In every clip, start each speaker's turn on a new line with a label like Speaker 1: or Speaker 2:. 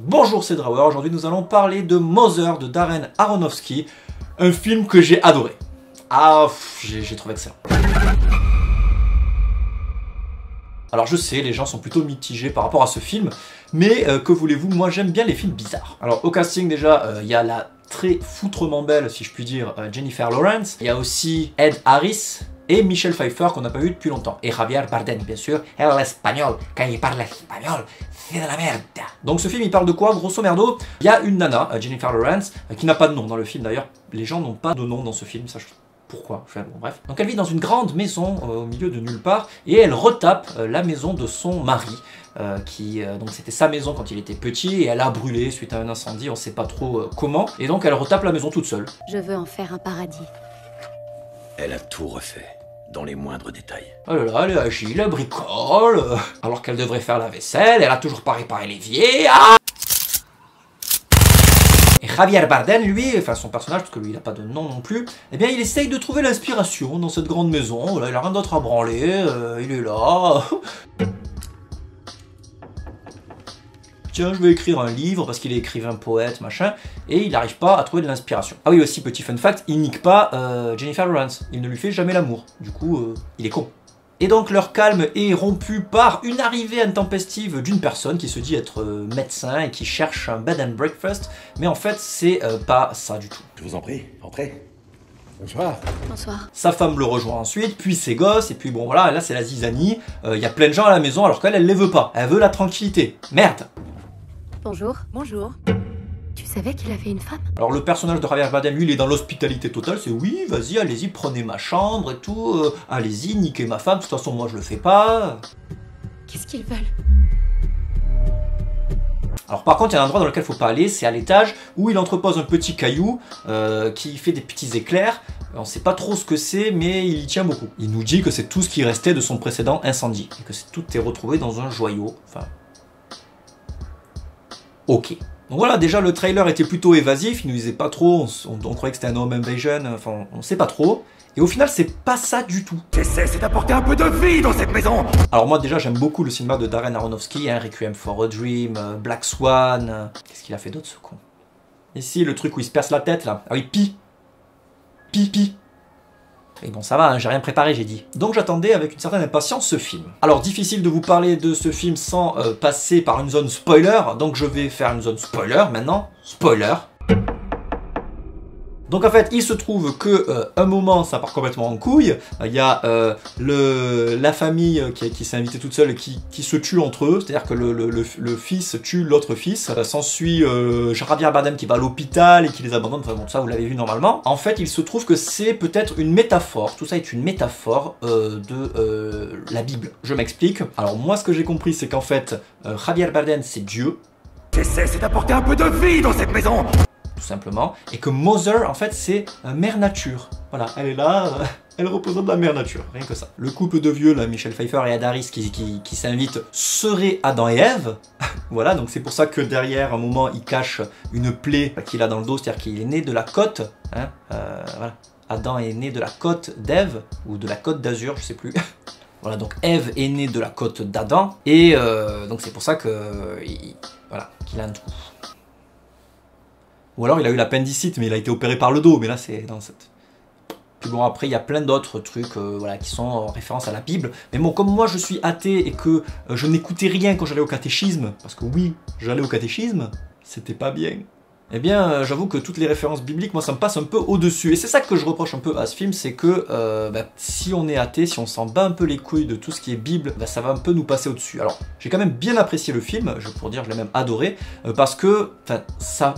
Speaker 1: Bonjour, c'est Drawer. Aujourd'hui nous allons parler de Mother de Darren Aronofsky, un film que j'ai adoré. J'ai trouvé excellent. Alors je sais, les gens sont plutôt mitigés par rapport à ce film, mais que voulez-vous, moi j'aime bien les films bizarres. Alors au casting déjà, il y a la très foutrement belle, si je puis dire, Jennifer Lawrence. Il y a aussi Ed Harris et Michelle Pfeiffer qu'on n'a pas vu depuis longtemps. Et Javier Bardem, bien sûr. Et l'espagnol, quand il parle espagnol, c'est de la merde. Donc ce film, il parle de quoi? Grosso merdo, il y a une nana, Jennifer Lawrence, qui n'a pas de nom dans le film d'ailleurs. Les gens n'ont pas de nom dans ce film, ça je trouve. Pourquoi? Bon, bref. Donc elle vit dans une grande maison au milieu de nulle part et elle retape la maison de son mari. Donc c'était sa maison quand il était petit et elle a brûlé suite à un incendie, on sait pas trop comment. Et donc elle retape la maison toute seule.
Speaker 2: Je veux en faire un paradis.
Speaker 3: Elle a tout refait, dans les moindres détails.
Speaker 1: Oh là là, elle est agile, elle bricole, alors qu'elle devrait faire la vaisselle, elle a toujours pas réparé l'évier. Et Javier Bardem, lui, enfin son personnage, parce que lui il n'a pas de nom non plus, eh bien il essaye de trouver l'inspiration dans cette grande maison. Là, il a rien d'autre à branler, il est là. Tiens, je vais écrire un livre parce qu'il est écrivain, poète, machin, et il n'arrive pas à trouver de l'inspiration. Ah oui, aussi, petit fun fact, il nique pas Jennifer Lawrence, il ne lui fait jamais l'amour. Du coup, il est con. Et donc leur calme est rompu par une arrivée intempestive d'une personne qui se dit être médecin et qui cherche un bed and breakfast, mais en fait c'est pas ça du tout.
Speaker 3: Je vous en prie, entrez. Bonsoir.
Speaker 2: Bonsoir.
Speaker 1: Sa femme le rejoint ensuite, puis ses gosses, et puis bon voilà, là c'est la zizanie, il y a plein de gens à la maison alors qu'elle, elle les veut pas, elle veut la tranquillité. Merde.
Speaker 2: Bonjour. Bonjour. Tu savais qu'il avait une femme?
Speaker 1: Alors le personnage de Javier Bardem, lui, il est dans l'hospitalité totale, c'est oui, vas-y, allez-y, prenez ma chambre et tout, allez-y, niquez ma femme, de toute façon moi je le fais pas.
Speaker 2: Qu'est-ce qu'ils veulent?
Speaker 1: Alors par contre, il y a un endroit dans lequel il faut pas aller, c'est à l'étage où il entrepose un petit caillou qui fait des petits éclairs. On sait pas trop ce que c'est, mais il y tient beaucoup. Il nous dit que c'est tout ce qui restait de son précédent incendie, et que tout est retrouvé dans un joyau, enfin... Ok. Donc voilà, déjà le trailer était plutôt évasif, il nous disait pas trop, on croyait que c'était un home invasion, enfin on sait pas trop. Et au final c'est pas ça du tout.
Speaker 3: J'essaie, c'est d'apporter un peu de vie dans cette maison.
Speaker 1: Alors moi déjà j'aime beaucoup le cinéma de Darren Aronofsky, hein, Requiem for a Dream, Black Swan, qu'est-ce qu'il a fait d'autre ce con? Ici le truc où il se perce la tête là, ah oui, Pi. Et bon ça va, hein, j'ai rien préparé j'ai dit. Donc j'attendais avec une certaine impatience ce film. Alors difficile de vous parler de ce film sans passer par une zone spoiler, donc je vais faire une zone spoiler maintenant. Spoiler. Donc en fait, il se trouve que un moment, ça part complètement en couille. Il y a la famille qui s'est invitée toute seule qui se tue entre eux. C'est-à-dire que le fils tue l'autre fils. S'ensuit Javier Bardem qui va à l'hôpital et qui les abandonne. Enfin bon, ça vous l'avez vu normalement. En fait, il se trouve que c'est peut-être une métaphore. Tout ça est une métaphore de la Bible. Je m'explique. Alors moi, ce que j'ai compris, c'est qu'en fait, Javier Bardem, c'est Dieu.
Speaker 3: J'essaie, c'est d'apporter un peu de vie dans cette maison.
Speaker 1: Tout simplement, et que Mother, en fait, c'est Mère Nature. Voilà, elle est là, elle représente la Mère Nature, rien que ça. Le couple de vieux, là, Michelle Pfeiffer et Ed Harris, qui s'invitent, serait Adam et Ève. Voilà, donc c'est pour ça que derrière, à un moment, il cache une plaie qu'il a dans le dos, c'est-à-dire qu'il est né de la côte, hein, voilà. Adam est né de la côte d'Ève, ou de la côte d'Azur, je sais plus. Voilà, donc Ève est née de la côte d'Adam, et donc c'est pour ça que, voilà, qu'il a un trou. Ou alors il a eu l'appendicite, mais il a été opéré par le dos, mais là c'est dans cette... Puis bon, après il y a plein d'autres trucs voilà, qui sont en référence à la Bible. Mais bon, comme moi je suis athée et que je n'écoutais rien quand j'allais au catéchisme, parce que oui, j'allais au catéchisme, c'était pas bien. Eh bien, j'avoue que toutes les références bibliques, moi ça me passe un peu au-dessus. Et c'est ça que je reproche un peu à ce film, c'est que si on est athée, si on s'en bat un peu les couilles de tout ce qui est Bible, ça va un peu nous passer au-dessus. Alors, j'ai quand même bien apprécié le film, pour dire, je l'ai même adoré, parce que ça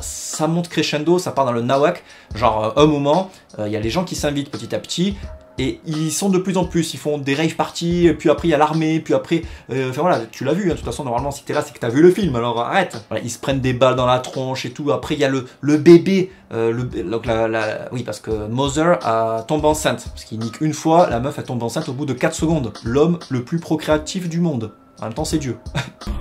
Speaker 1: monte crescendo, ça part dans le nawak. Genre, un moment, il y a les gens qui s'invitent petit à petit, et ils sont de plus en plus, ils font des rave parties, puis après il y a l'armée, puis après... Enfin voilà, tu l'as vu, hein, de toute façon normalement si t'es là c'est que t'as vu le film, alors arrête. Voilà, ils se prennent des balles dans la tronche et tout, après il y a le bébé, donc oui parce que Mother tombe enceinte, parce qu'il nique une fois, la meuf elle tombe enceinte au bout de 4 secondes. L'homme le plus procréatif du monde, en même temps c'est Dieu.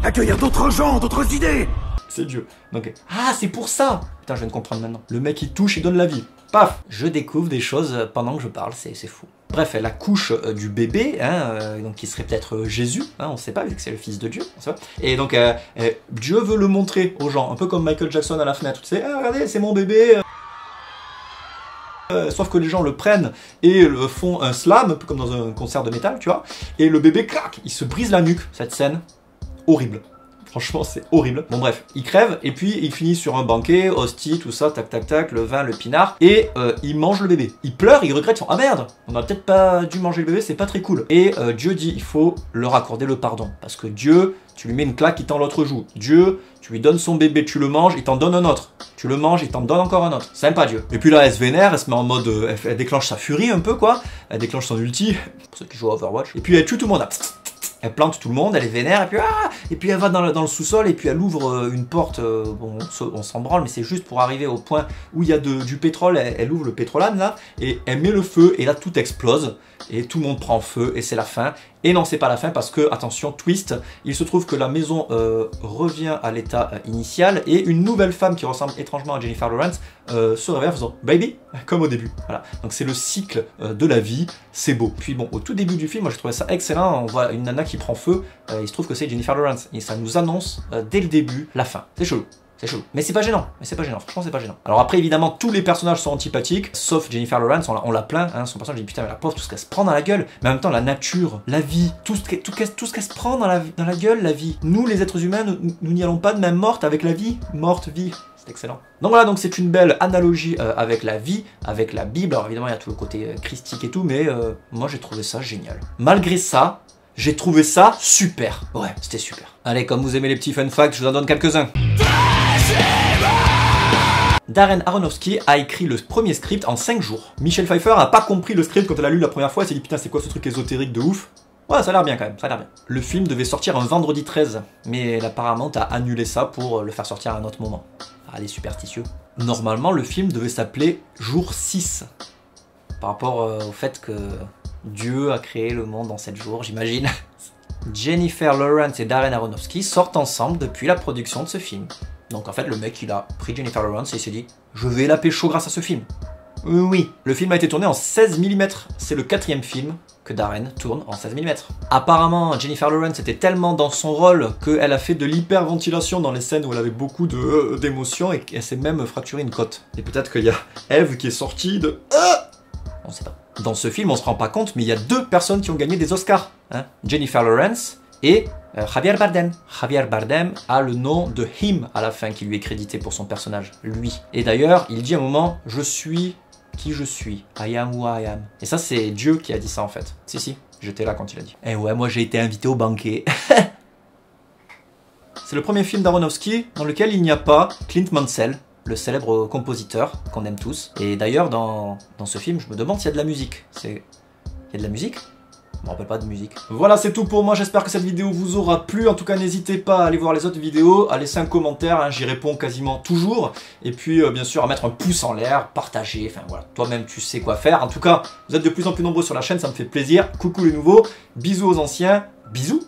Speaker 3: Accueillir d'autres gens, d'autres idées.
Speaker 1: C'est Dieu. Donc, ah c'est pour ça. Putain je viens de comprendre maintenant. Le mec il touche, il donne la vie. Paf, je découvre des choses pendant que je parle, c'est fou. Bref, elle accouche du bébé, hein, donc qui serait peut-être Jésus, hein, on ne sait pas, vu que c'est le fils de Dieu. On sait pas. Et donc, Dieu veut le montrer aux gens, un peu comme Michael Jackson à la fenêtre. Tu sais, ah, regardez, c'est mon bébé. Sauf que les gens le prennent et le font un slam, un peu comme dans un concert de métal, tu vois. Et le bébé, clac, il se brise la nuque. Cette scène, horrible. Franchement, c'est horrible. Bon bref, il crève et puis il finit sur un banquet, hostie, tout ça, tac tac tac, le vin, le pinard, et il mange le bébé. Il pleure, il regrette, ah merde, on a peut-être pas dû manger le bébé, c'est pas très cool. Et Dieu dit, il faut leur accorder le pardon, parce que Dieu, tu lui mets une claque, il tend l'autre joue. Dieu, tu lui donnes son bébé, tu le manges, il t'en donne un autre. Tu le manges, il t'en donne encore un autre. Sympa Dieu. Et puis là, elle se vénère, elle se met en mode, elle déclenche sa furie un peu quoi, elle déclenche son ulti, pour ceux qui jouent à Overwatch, et puis elle tue tout le monde. Elle plante tout le monde, elle est vénère, et puis elle va dans le sous-sol, et puis elle ouvre une porte, bon, on s'en branle, mais c'est juste pour arriver au point où il y a du pétrole, elle ouvre le pétrolane là, et elle met le feu, et là tout explose, et tout le monde prend feu, et c'est la fin. Et non, c'est pas la fin, parce que, attention, twist, il se trouve que la maison revient à l'état initial, et une nouvelle femme qui ressemble étrangement à Jennifer Lawrence se réveille en faisant « baby », comme au début. Voilà. Donc c'est le cycle de la vie, c'est beau. Puis bon, au tout début du film, moi j'ai trouvé ça excellent, on voit une nana qui prend feu, il se trouve que c'est Jennifer Lawrence, et ça nous annonce dès le début la fin. C'est chelou. C'est chelou. Mais c'est pas gênant. Franchement, c'est pas gênant. Alors après, évidemment, tous les personnages sont antipathiques, sauf Jennifer Lawrence, on l'a plaint, hein, son personnage, dit putain, mais la pauvre, tout ce qu'elle se prend dans la gueule, mais en même temps, la nature, la vie, tout ce qu'elle se prend dans la gueule, la vie. Nous, les êtres humains, nous n'y allons pas de même morte avec la vie, morte, vie. C'est excellent. Donc voilà, donc c'est une belle analogie avec la vie, avec la Bible. Alors évidemment, il y a tout le côté christique et tout, mais moi, j'ai trouvé ça génial. Malgré ça, j'ai trouvé ça super. Ouais, c'était super. Allez, comme vous aimez les petits fun facts, je vous en donne quelques-uns. Darren Aronofsky a écrit le premier script en 5 jours. Michelle Pfeiffer a pas compris le script quand elle a lu la première fois, elle s'est dit putain c'est quoi ce truc ésotérique de ouf. Ouais, ça a l'air bien quand même, ça a l'air bien. Le film devait sortir un vendredi 13, mais apparemment t'as annulé ça pour le faire sortir à un autre moment. Ah, les superstitieux. Normalement, le film devait s'appeler Jour 6, par rapport au fait que Dieu a créé le monde en 7 jours, j'imagine. Jennifer Lawrence et Darren Aronofsky sortent ensemble depuis la production de ce film. Donc en fait, le mec, il a pris Jennifer Lawrence et il s'est dit « Je vais la pécho grâce à ce film ». Oui, le film a été tourné en 16 mm. C'est le 4e film que Darren tourne en 16 mm. Apparemment, Jennifer Lawrence était tellement dans son rôle qu'elle a fait de l'hyperventilation dans les scènes où elle avait beaucoup d'émotions et qu'elle s'est même fracturé une côte. Et peut-être qu'il y a Eve qui est sortie de... On sait pas. Dans ce film, on se rend pas compte, mais il y a 2 personnes qui ont gagné des Oscars. Hein, Jennifer Lawrence et Javier Bardem. Javier Bardem a le nom de Him à la fin qui lui est crédité pour son personnage, lui. Et d'ailleurs, il dit à un moment « Je suis qui je suis, I am who I am ». Et ça, c'est Dieu qui a dit ça en fait. Si, j'étais là quand il a dit. Et ouais, moi j'ai été invité au banquet. C'est le premier film d'Aronofsky dans lequel il n'y a pas Clint Mansell, le célèbre compositeur qu'on aime tous. Et d'ailleurs, dans ce film, je me demande s'il y a de la musique. Il y a de la musique ? Je me rappelle pas de musique. Voilà, c'est tout pour moi. J'espère que cette vidéo vous aura plu. En tout cas, n'hésitez pas à aller voir les autres vidéos, à laisser un commentaire. Hein, j'y réponds quasiment toujours. Et puis, bien sûr, à mettre un pouce en l'air, partager. Enfin, voilà, toi-même, tu sais quoi faire. En tout cas, vous êtes de plus en plus nombreux sur la chaîne. Ça me fait plaisir. Coucou les nouveaux. Bisous aux anciens. Bisous.